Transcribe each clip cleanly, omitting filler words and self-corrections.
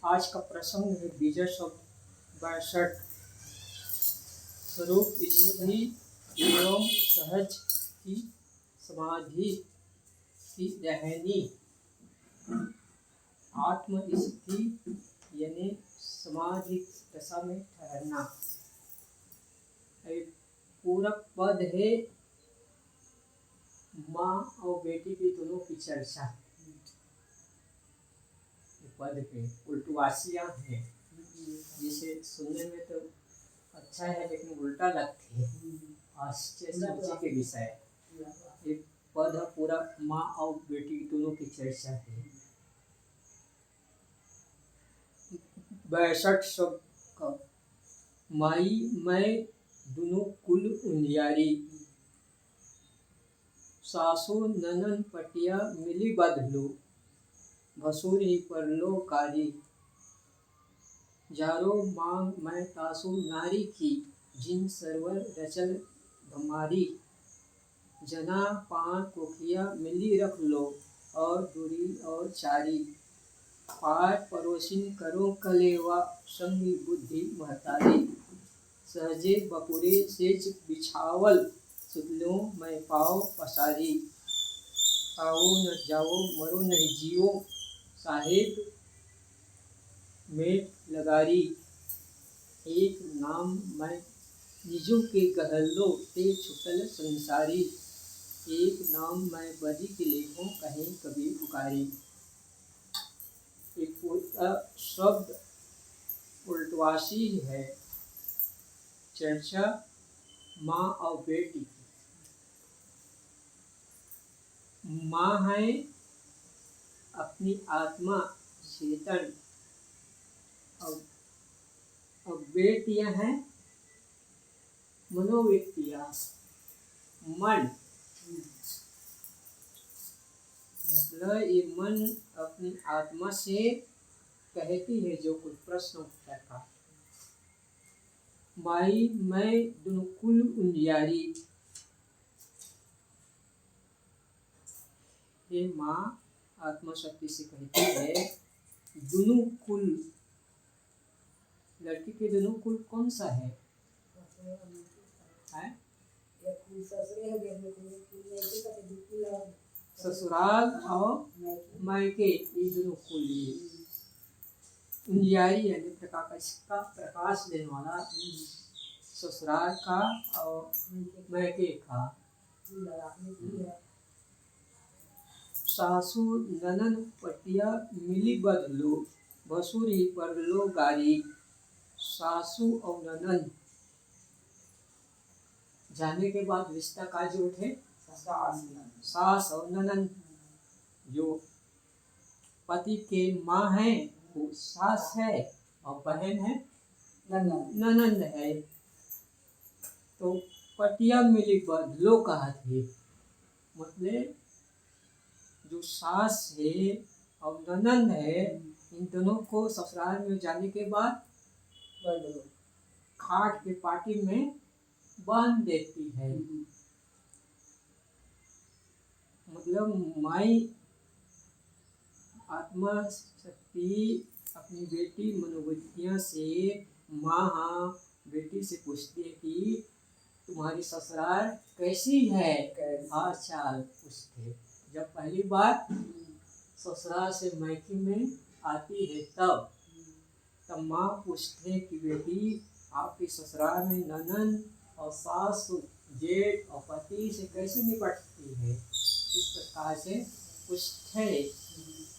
आज का प्रसंग है विजय शब्द 62। स्वरूप स्थिति एवं सहज की समाधि की रहनी। आत्मस्थिति यानी समाधि दशा में ठहरना। एक पूरक पद है, माँ और बेटी की दोनों की चर्चा। पद पे उल्टवासियाँ हैं, जिसे सुनने में तो अच्छा है लेकिन उल्टा लगती है, आश्चर्य के विषय। एक पद पूरा माँ और बेटी दोनों की चर्चा है। 62 शब्द का माई मैं दोनों कुल उनियारी, सासू ननन पटिया मिली बदलो, भसुर ही परलो कारी, जारो मांग मैं तासु नारी की, जिन सरवर रचल भमारी, जना पान कोखिया मिली रख लो, और दूरी और चारी, पार पड़ोसिन करो कलेवा, संगी बुद्धि महतारी, सहजे बपुरे सेज बिछावल, सुतलो मैं पाओ पसारी, आओ न जाओ मरो नहीं जियो, साहेब में लगारी, एक नाम मैं निजों के गहलो ते छुटल संसारी, एक नाम मैं बदी के लेखों कहीं कभी पुकारी। एक शब्द उल्टवासी है, चर्चा माँ और बेटी की। माँ है अपनी आत्मा चेतन, और बेटियां हैं मनोव्यक्तियां, मन। मतलब ये मन अपनी आत्मा से कहती है जो कुछ प्रश्न उठता था। माई मैं दोनों कुल उजियारी, ये माँ आत्मा शक्ति से कहती है दोनों कुल। लड़की के दोनों कुल कौन सा है? ससुराल और मायके, ये दोनों कुल। उजियारी यानी प्रकाश का, प्रकाश देने वाला, ससुराल का और मायके का। सासू ननन पटिया मिली बदलो, भसुर ही परलो गारी, सासू और ननन जाने के बाद रिश्ता का जो है सास और ननन। जो पति के माँ है वो सास है, और बहन है ननन है। तो पटिया मिली बदलो कहा थे, मतलब जो सास है और ननन है, इन दोनों को ससुराल में जाने के बाद खाट के पाटी में बांध देती है। मतलब माई आत्मा शक्ति अपनी बेटी मनोवृत्तियों से, माँ बेटी से पूछती है कि तुम्हारी ससुराल कैसी है, हाल चाल पूछते। जब पहली बार ससुराल से मायके में आती है तब माँ पूछते कि बेटी आपके ससुराल में ननन और सास जेठ और पति से कैसे निपटती है, इस प्रकार से पूछते।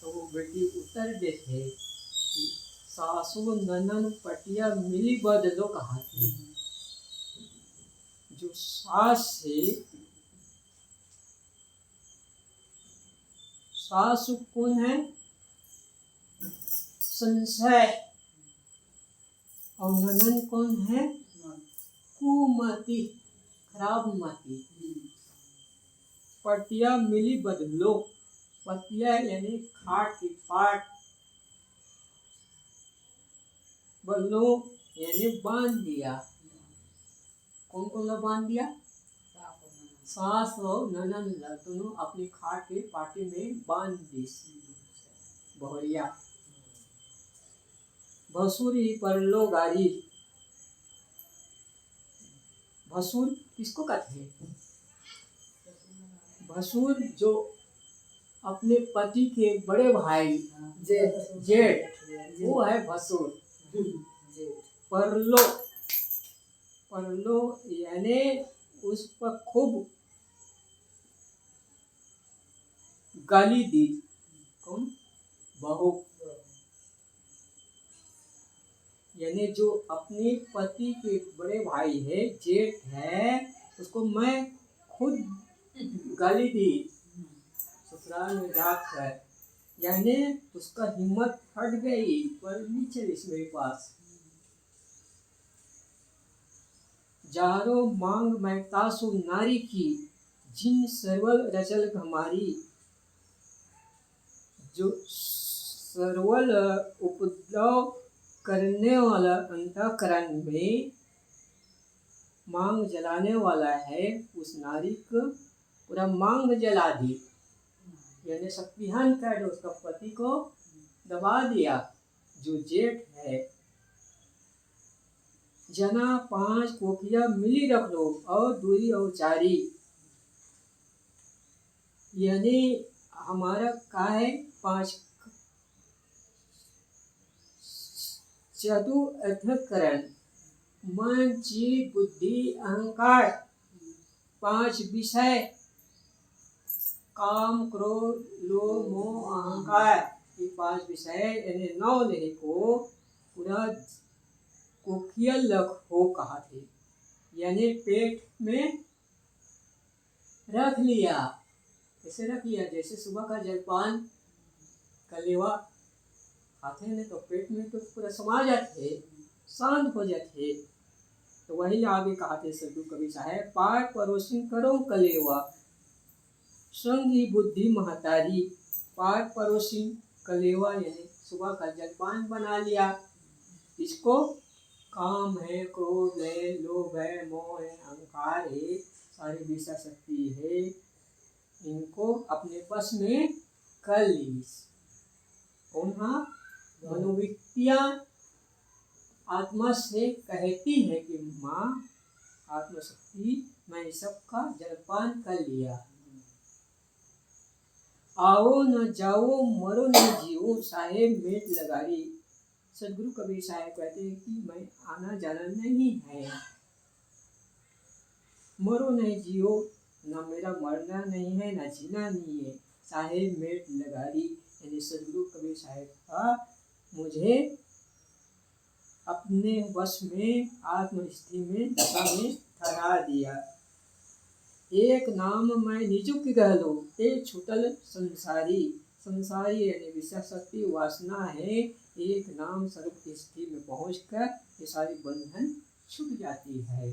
तो वो बेटी उत्तर देते कि सासू ननन पटिया मिली बदलो कहा थे। जो सास है, सासु कौन है? संशय। और ननन कौन है? कुमति, खराब मति। पटिया मिली बदलो, पटिया यानी खाट की पाट, बदलो यानी बांध दिया। कौन कौन बांध दिया? सास और ननन दोनों अपनी खाट के पाटी में बांध दी बहुरिया। भसुर ही परलो गारी। भसुर किसको कहते हैं? भसुर जो अपने पति के बड़े भाई जेठ, वो है भसुर। परलो, परलो यानी उस पर खूब गाली दी। कौन? बहू। यानी जो अपने पति के बड़े भाई है, जेठ है, उसको मैं खुद गाली दी ससुराल में जाकर। यानी उसका हिम्मत हट गई पर नीचे इस मेरे पास। जारो मांग मैं तासु नारी की, जिन सरवल रचल हमारी। जो सरवल उपद्रव करने वाला अंतःकरण में मांग जलाने वाला है, उस नारी को पूरा मांग जला दी। यानी शक्तिहान कर उसका पति को दबा दिया, जो जेठ है। जना 5 कोखिया मिली रख लो और दूरी और चारी। यानी हमारा का है 5 चतु अंतःकरण, मन चित्त बुद्धि अहंकार। 5 विषय, काम क्रोध लोभ मोह अहंकार। ये 5 विषय यानी 9 देह को पूरा कोखियल हो कहा थे। यानी पेट में रख लिया। कैसे रख लिया? जैसे सुबह का जलपान कलेवा खाते हैं तो पेट में तो पूरा समा जाते, शांत हो जाते। तो वही आगे कहा थे सदगुरु कबीर साहब, पाठ परोसी करो कलेवा संगी बुद्धि महतारी। पाठ परोसी कलेवा यानी सुबह का जलपान बना लिया। इसको काम है, क्रोध है, लोभ है, मोह है, अहंकार है, सारी विषय शक्ति है, इनको अपने बस में कर ली। कौन? हाँ, मनोवृत्तियां आत्मा से कहती है कि माँ आत्मशक्ति, मैं सबका जलपान कर लिया। आओ न जाओ, मरो न जियो, साहेब मेट लगारी। सदगुरु कबीर साहब कहते हैं कि मैं आना जाना नहीं है, मरो नहीं जियो, न मेरा मरना नहीं है, न जीना नहीं है, साहेब मेट लगारी। यानी सदगुरु कबीर साहब का मुझे अपने वश में आत्मस्थिति में दशा में ठहरा दिया। एक नाम मैं निजुक कह लो, एक छुटल संसारी। संसारी यानी विषय शक्ति वासना है। एक नाम स्वरूप की स्थिति में पहुंचकर ये सारी बंधन छूट जाती है।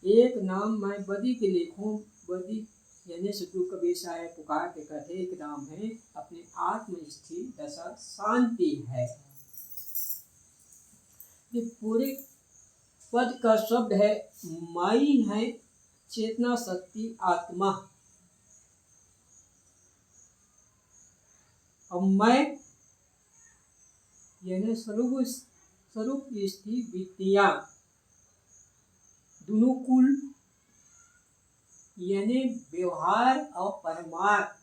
एक नाम मैं बदी के लिखूं, बदी यानी सदगुरु कबीर साहब पुकार के कहते एक नाम है अपनी आत्मस्थिति दशा शांति है। ये पूरे पद का शब्द है माई है, चेतना शक्ति आत्मा। अब मैं यानी स्वरूप की स्थिति वित्तियां, दोनों कुल यानी व्यवहार और परमार्थ,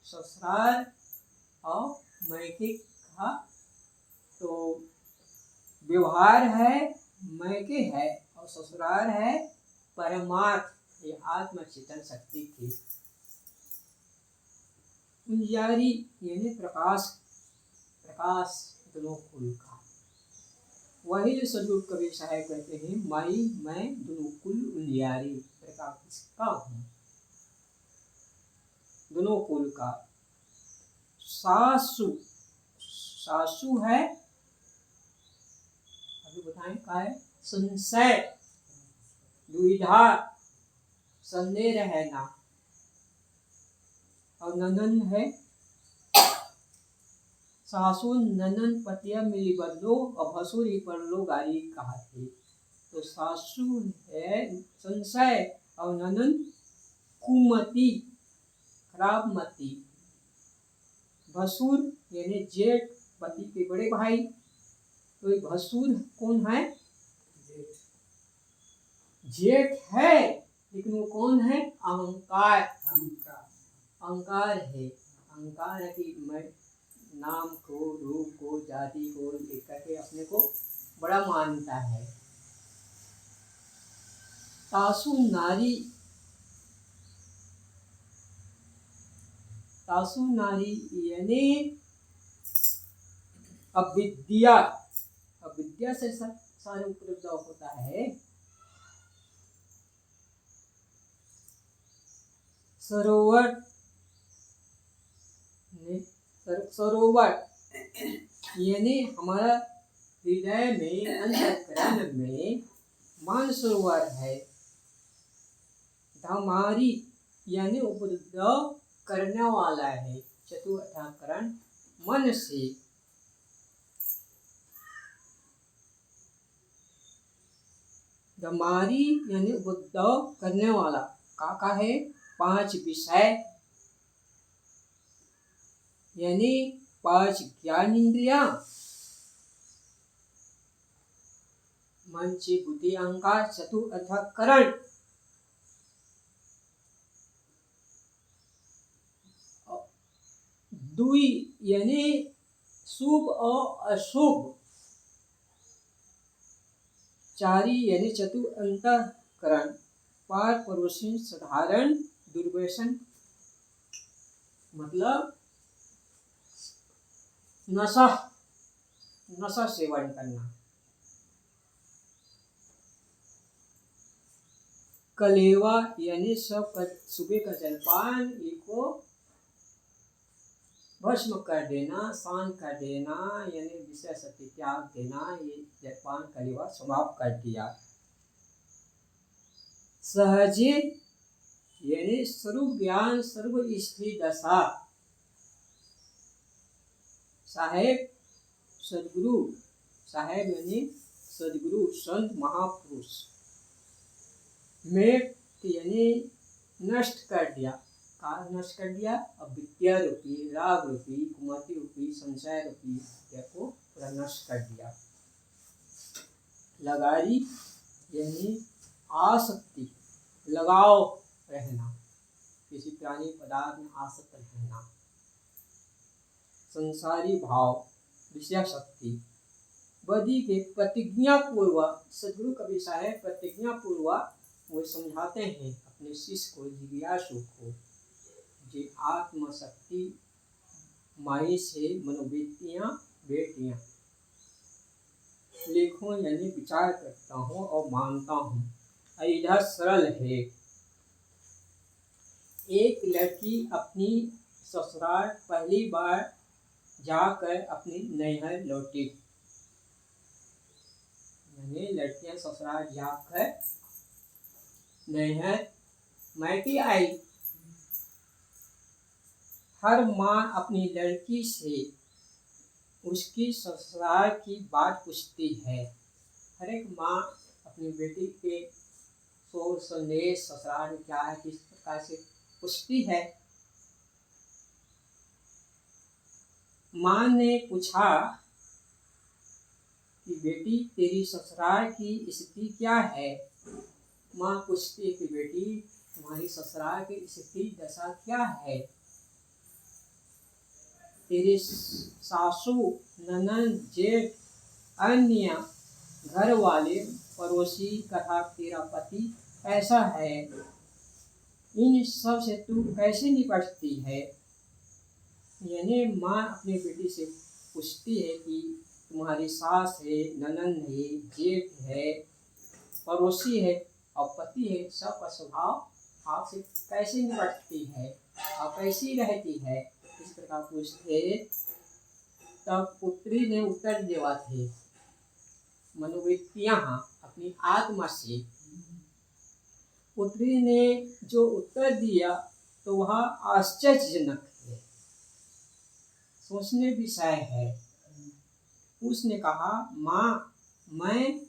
ससुराल और मैके का। तो व्यवहार है, मैके है, और ससुराल है परमार्थ। ये आत्म चेतन शक्ति की उजियारी यानी प्रकाश, प्रकाश दोनों कुल का। वही जो सदगुरु कबीर साहब कहते हैं माई मैं दोनों कुल उजियारी, प्रकाश किसका हूँ? दोनों कुल का। सासु, सासु है, अभी बताएं क्या है? संशय, दुविधा, संदेह रहना। और ननन है, सासु ननन पतिया मिली बदलो, और भसुर ही परलो गारी कहा थे। तो सासु है संशय और ननन कुमति, खराब मति। भसुर यानी जेठ पति के बड़े भाई। तो ये भसुर कौन है? जेठ है, लेकिन वो कौन है? अहंकार। अहंकार है। अहंकार है कि मैं नाम को, रूप को, जाति को लेकर के अपने को बड़ा मानता है। तासु नारी, तासु नारी यानी अविद्या। अविद्या से सारे उपद्रव होता है। सरोवर, सरोवर यानी हमारा हृदय में, अंतःकरण में मानसरोवर है। धमारी यानी उपद्रव करने वाला है। चतुर्थाकरण मन से। धमारी यानी उपद्रव करने वाला। का है? 5 विषय यानी 5 ज्ञानेंद्रियां, मन से बुद्धि अहंकार चतुर्थाकरण। दुई यानी शुभ और अशुभ। चारी यानी चतुअंतःकरण। पार पड़ोसी साधारण दुर्व्यसन मतलब नशा, नशा सेवन करना। कलेवा यानी सब सुबह का जलपान को भस्म कर देना, शांत कर देना, यानी विषय शक्ति त्याग देना। ये जलपान कलेवा समाप्त कर दिया। सहजे यानी स्वरूप ज्ञान सर्व स्थिर दशा। साहेब सदगुरु, साहेब यानी सदगुरु संत महापुरुष। मेघ यानी नष्ट कर दिया। का नष्ट कर दिया? अविद्या रूपी, राग रूपी, कुमति रूपी, संशय रूपी को पूरा नष्ट कर दिया। लगारी यानी आसक्ति, लगाव रहना, किसी प्राणी पदार्थ में आसक्त रहना। संसारी भाव, विषय शक्ति। बदी के प्रतिज्ञा पूर्वक, सदगुरु कबीर साहब प्रतिज्ञा पूर्वक वो समझाते हैं अपने शिष्य को, जिज्ञासु को, जो आत्मशक्ति माई से मनोवृत्तियां बेटियां लिखूं यानी विचार करता हूँ और मानता हूँ। इधर सरल है। एक लड़की अपनी ससुराल पहली बार जाकर अपनी नैहर लौटी, यानी लड़कियां ससुराल जाकर नैहर मैके आई। हर माँ अपनी लड़की से उसकी ससुराल की बात पूछती है। हर एक माँ अपनी बेटी के सोच संदेश ससुराल में क्या है, किस प्रकार से पूछती है। माँ ने पूछा कि बेटी तेरी ससुराल की स्थिति क्या है। माँ पूछती है कि बेटी तुम्हारी ससुराल की स्थिति दशा क्या है। तेरे सासू, ननद, जेठ, अन्य घर वाले, पड़ोसी तथा तेरा पति ऐसा है, इन सब से तू कैसे निपटती है। यानी माँ अपनी बेटी से पूछती है कि तुम्हारी सास है, ननद है, जेठ है, पड़ोसी है और पति है, सबका स्वभाव आपसे कैसे निपटती है और कैसी रहती है। इस प्रकार पूछते तब पुत्री ने उत्तर देवा थे मनोवृत्तियां अपनी आत्मा से। पुत्री ने जो उत्तर दिया तो वह आश्चर्यजनक है, सोचने विषय है। उसने कहा माँ, मैं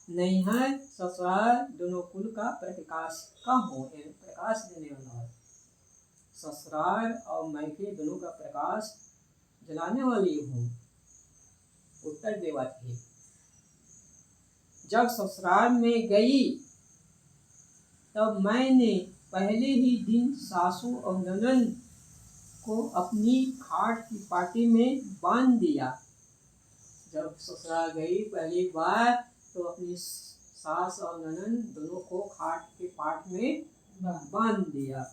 नैहर ससुराल दोनों कुल का प्रकाशिका हूँ, प्रकाश देने वाला। ससुराल और मैके दोनों का प्रकाश जलाने वाली हूँ। उत्तर देवा थे। जब ससुराल में गई तब मैंने पहले ही दिन सासू और ननद को अपनी खाट की पाटी में बांध दिया। जब ससुराल गई पहली बार तो अपनी सास और ननद दोनों को खाट के पाट में बांध दिया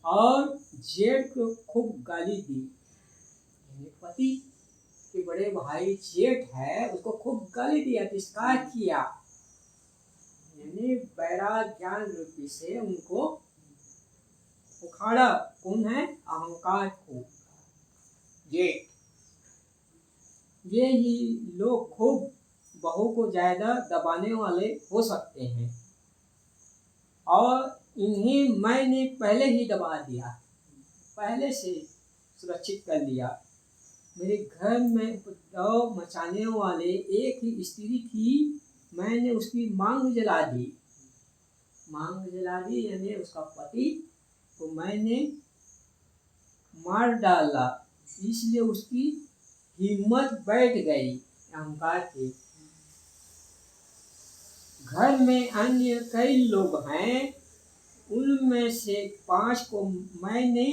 और जेठ को खूब गाली दी। पति के बड़े भाई जेठ है उसको खूब गाली दिया, तिरस्कार किया, यानी वैराग ज्ञान रूपी से उनको उखाड़ा। कौन है? अहंकार को, जेठ। ये ही लोग खूब बहू को ज्यादा दबाने वाले हो सकते हैं और इन्हें मैंने पहले ही दबा दिया, पहले से सुरक्षित कर लिया। मेरे घर में उपद्रव मचाने वाले एक ही स्त्री थी, मैंने उसकी मांग जला दी। मांग जला दी यानी उसका पति को मैंने मार डाला, इसलिए उसकी हिम्मत बैठ गई अहंकार की। घर में अन्य कई लोग हैं, उनमें से 5 को मैंने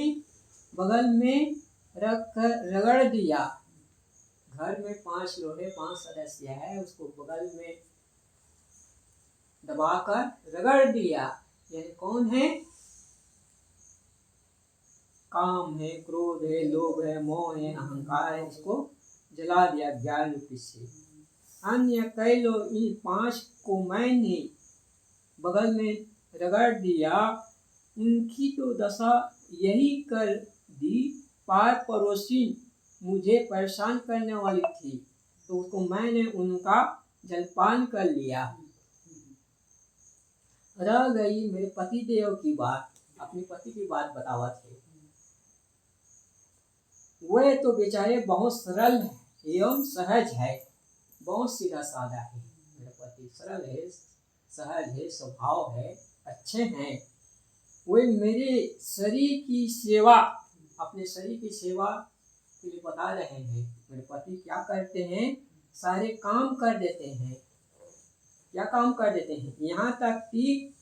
बगल में रख कर रगड़ दिया। घर में 5 लोग हैं, 5 सदस्य है, उसको बगल में दबाकर रगड़ दिया। यानी कौन है? काम है, क्रोध है, लोभ है, मोह है, अहंकार है, इसको जला दिया ज्ञान रूपी से। अन्य कई लोग, इन 5 को मैंने बगल में रगड़ दिया, उनकी तो दशा यही कर दी। पार पड़ोसी मुझे परेशान करने वाली थी तो उसको मैंने उनका जलपान कर लिया। रह गई मेरे पति देव की बात, अपने पति की बात बतावा थे। वे तो बेचारे बहुत सरल एवं सहज है, बहुत सीधा साधा है। मेरे पति सरल है, सहज है, स्वभाव है, अच्छे हैं। वे मेरे शरीर की सेवा, अपने शरीर की सेवा के लिए बता रहे हैं। मेरे पति क्या करते हैं? सारे काम कर देते हैं। क्या काम कर देते हैं? यहाँ तक कि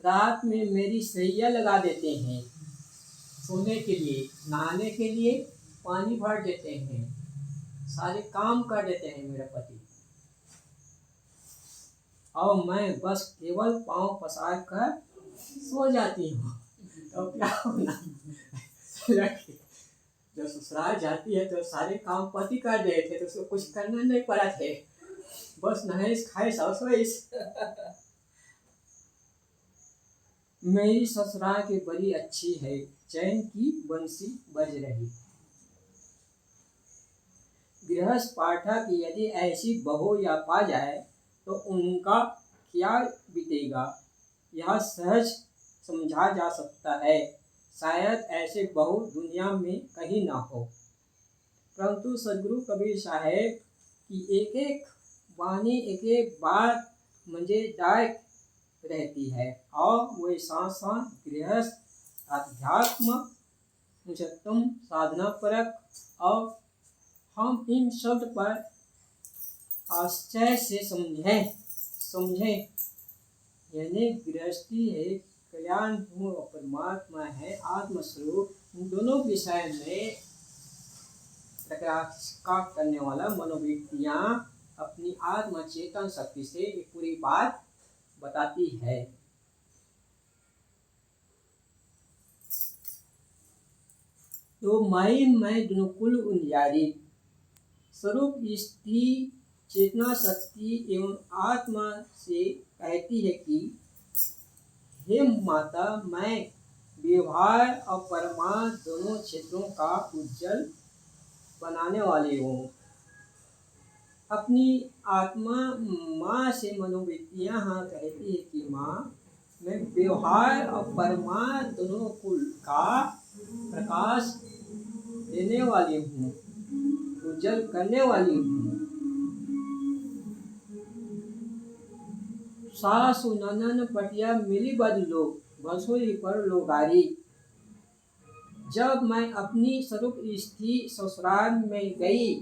रात में मेरी सैया लगा देते हैं, सोने के लिए, नहाने के लिए पानी भर देते हैं, सारे काम कर देते हैं मेरे पति। और मैं बस केवल पाँव पसार कर सो जाती हूँ। तो क्या होना? जब ससुराल जाती है तो सारे काम पति कर रहे थे तो उसको कुछ करना नहीं पड़ा थे, बस नहाइश खाइश और सोइश। मेरी ससुराल की बड़ी अच्छी है, चैन की बंसी बज रही। गृहस्थ पाठक यदि ऐसी बहू या पा जाए तो उनका क्या बीतेगा, यह सहज समझा जा सकता है। शायद ऐसे बहू दुनिया में कहीं ना हो, परंतु सदगुरु कबीर साहेब की एक एक वाणी एक एक बात मजेदार रहती है और वही साथ साथ गृहस्थ अध्यात्म उच्चतम साधना परक। और हम इन शब्द पर आश्चर्य से समझें यानी गृहस्थी है, कल्याण परमात्मा है, आत्मस्वरूप, इन दोनों विषय में टकराव करने वाला मनोवृत्तियाँ अपनी आत्म चेतन शक्ति से एक पूरी बात बताती है। तो मैं दोनों कुल उनियारी स्वरूप स्थिति चेतना शक्ति एवं आत्मा से कहती है कि हे माता, मैं व्यवहार और परमार्थ दोनों क्षेत्रों का उज्जवल बनाने वाली हूँ। अपनी आत्मा माँ से मनोवृत्तियाँ कहती है कि माँ, मैं व्यवहार और परमार्थ दोनों कुल का प्रकाश देने वाली हूँ, उज्जवल करने वाली हूँ। सासु ननन पटिया मिली बद लोग, बसोई पर लोगारी। जब मैं अपनी स्वरूप स्थिति ससुराल में गई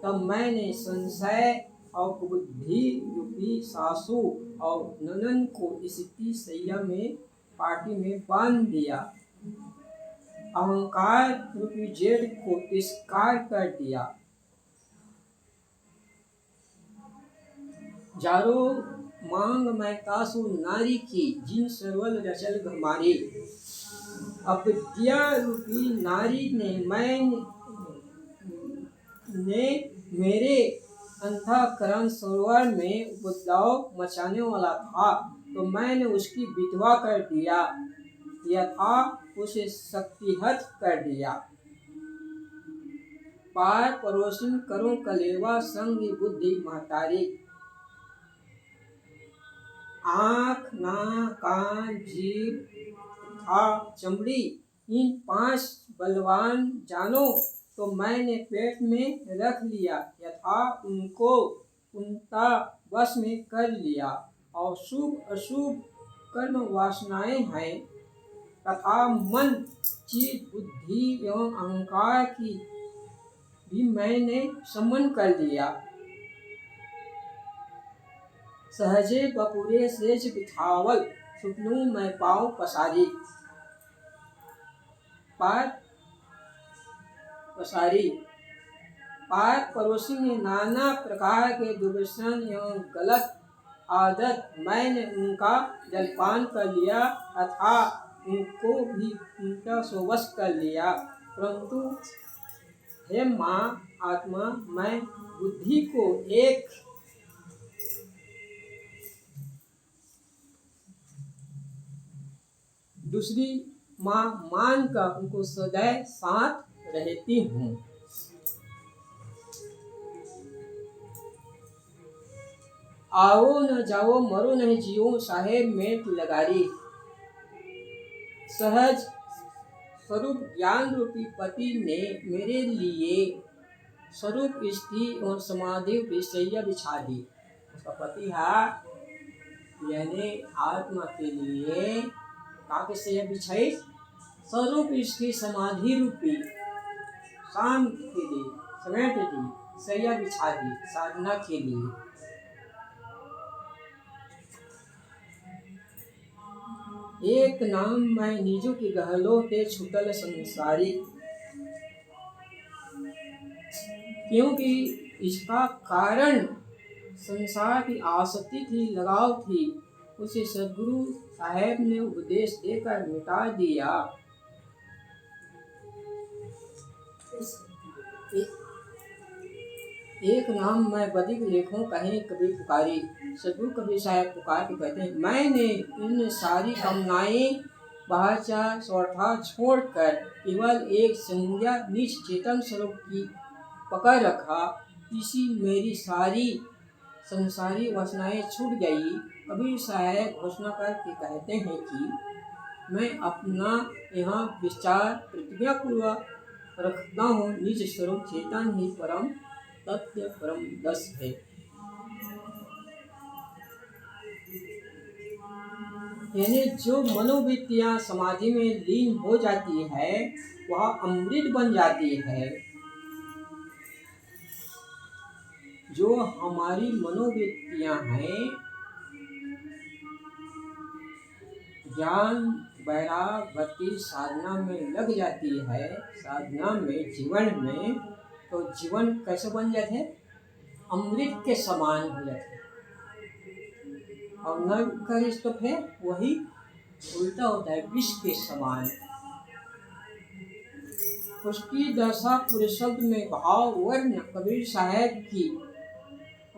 तब मैंने संशय और बुद्धि रूपी सासू और ननन को स्थिति सैया में पार्टी में बांध दिया। अहंकार रूपी जेठ को तिरस्कार कर दिया। जारो मांग मैं तासु नारी की, जिन सरवल रचल घमारी। अविद्या रूपी नारी ने मेरे अंतःकरण सरोवर में उपद्रव मचाने वाला था, तो मैंने उसकी विधवा कर दिया, यथा उसे शक्तिहत कर दिया। पार परोसिन करो कलेवा संग बुद्धि महतारी। आँख, नाक, कान, जीभ तथा चमड़ी, इन 5 बलवान जानों तो मैंने पेट में रख लिया, यथा उनको उनका वश में कर लिया। और शुभ अशुभ कर्म वासनाएं हैं तथा मन, चित्त, बुद्धि एवं अहंकार की भी मैंने समन कर लिया। सहजे बपुरे सेज बिठावल, सुपनू मैं पाँव पसारी। पार पड़ोसी ने नाना प्रकार के दुर्व्यसन एवं गलत आदत मैंने उनका जलपान कर लिया तथा उनको भी उनका सोवश कर लिया। परंतु हे माँ आत्मा, मैं बुद्धि को एक दूसरी माँ मानकर उनको सदैव साथ रहती हूँ। आओ न जाओ, मरो नहीं जियो, साहेब में लगारी। सहज स्वरूप ज्ञान रूपी पति ने मेरे लिए स्वरूप स्थिति और समाधि विषय बिछा दी। उसका पति है, यानी आत्मा के लिए काके सैया बिछाई? स्वरूप स्थिति समाधि रूपी शांत के लिए समेट दी, सैया बिछा दी साधना के लिए। एक नाम मैं निजो की गहलो ते छुटल संसारी। क्योंकि इसका कारण संसार की आसक्ति थी, लगाव थी, उसे सदगुरु साहेब ने उपदेश देकर मिटा दिया। एक नाम मैं बदिक लेखों कहीं कभी पुकारी। सदगुरु कबीर साहब पुकार के कहते हैं, मैंने इन सारी कामनाएं बाहर स्वार्थ छोड़कर केवल एक संज्ञा निज चेतन स्वरूप की पकड़ रखा। इसी मेरी सारी संसारी वासनाएं छूट गई। कबीर साहब घोषणा करके कहते हैं कि मैं अपना यहाँ विचार प्रतिज्ञा पूर्वक रखता हूँ, निज स्वरूप चेतन ही परम तत्व परम दस है। यानी जो मनोवृत्तियां समाधि में लीन हो जाती है वह अमृत बन जाती है। जो हमारी मनोवृत्तियां हैं, ज्ञान वैराग भक्ति साधना में लग जाती है, साधना में जीवन में, तो जीवन कैसे बन जाते हैं? अमृत के समान हो जाते हैं। और न करिस तो फिर वही उल्टा होता है, विष के समान। उसकी दशा पूरे शब्द में भाव वर्ण कबीर साहब की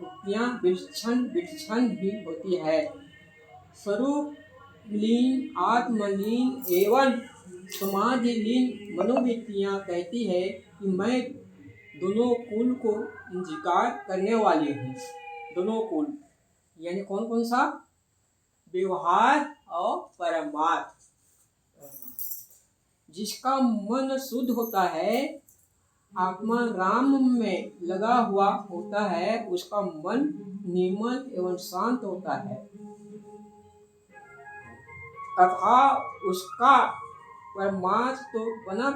उक्तियां विलक्षण ही होती है। स्वरूप लीन, आत्मलीन एवं समाधि लीन मनोवृत्तियां कहती है कि मैं दोनों कुल को इंतजार करने वाली हूँ। दोनों कुल यानी कौन कौन सा? व्यवहार और परमार्थ। जिसका मन शुद्ध होता है, आत्मा राम में लगा हुआ होता है, उसका मन निर्मल एवं शांत होता है तथा उसका परमार्थ तो बना